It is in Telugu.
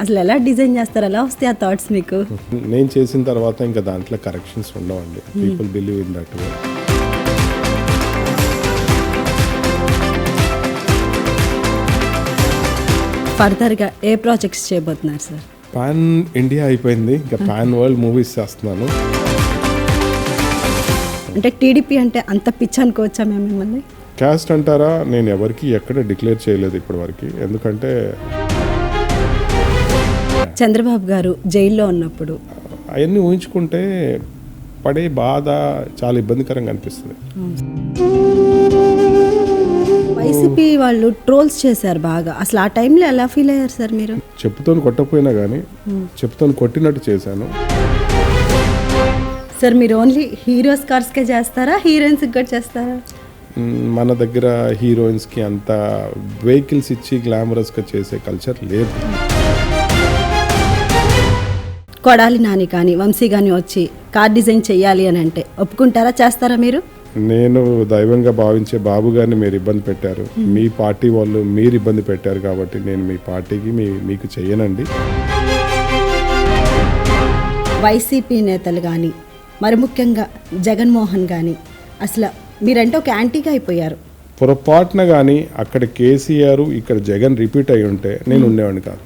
అసలు ఎలా డిజైన్ చేస్తారు, ఎలా వస్తాయి ఆ థాట్స్ మీకు? నేను చేసిన తర్వాత ఇంకా దాంట్లో కరెక్షన్స్ ఉండవండి. People believe in that way. ఫర్దర్గా ఏ ప్రాజెక్ట్స్ చేయబోతున్నారు సార్? పాన్ ఇండియా అయిపోయింది, ఇంకా పాన్ వరల్డ్ మూవీస్ చేస్తున్నాను. అంటే టీడీపీ అంటే అంత పిచ్చి అనుకోవచ్చా మేము మిమ్మల్ని? క్యాస్ట్ అంటారా, నేను ఎవరికి ఎక్కడ డిక్లేర్ చేయలేదు ఇప్పటి వరకు. ఎందుకంటే చంద్రబాబు గారు జైల్లో ఉన్నప్పుడు అవన్నీ ఊహించుకుంటే పడే బాధ చాలా ఇబ్బందికరంగా అనిపిస్తుంది. వైసీపీ వాళ్ళు ట్రోల్స్ చేశారు బాగా. అసలు ఆ టైంలో ఎలా ఫీల్ అయ్యారు సార్ మీరు? చెప్పుతోని కొట్టకపోయినా కానీ చెప్పుతోని కొట్టినట్టు చేశాను. సార్ మీరు ఓన్లీ హీరోస్ కార్స్కే చేస్తారా, హీరోయిన్స్కి కూడా చేస్తారా? మన దగ్గర హీరోయిన్స్కి అంత వెహికల్స్ ఇచ్చి గ్లామరస్గా చేసే కల్చర్ లేదు. కొడాలి నాని కానీ వంశీ కానీ వచ్చి కార్ డిజైన్ చెయ్యాలి అని అంటే ఒప్పుకుంటారా, చేస్తారా మీరు? నేను దైవంగా భావించే బాబు గారిని మీరు ఇబ్బంది పెట్టారు, మీ పార్టీ వాళ్ళు మీరు ఇబ్బంది పెట్టారు కాబట్టి నేను మీ పార్టీకి మీకు చెయ్యనండి. వైసీపీ నేతలు కానీ మరి ముఖ్యంగా జగన్మోహన్ కానీ అసలు మీరంటే ఒక యాంటీగా అయిపోయారు. పొరపాటున కానీ అక్కడ కేసీఆర్ ఇక్కడ జగన్ రిపీట్ అయి ఉంటే నేను ఉండేవాడిని కాదు.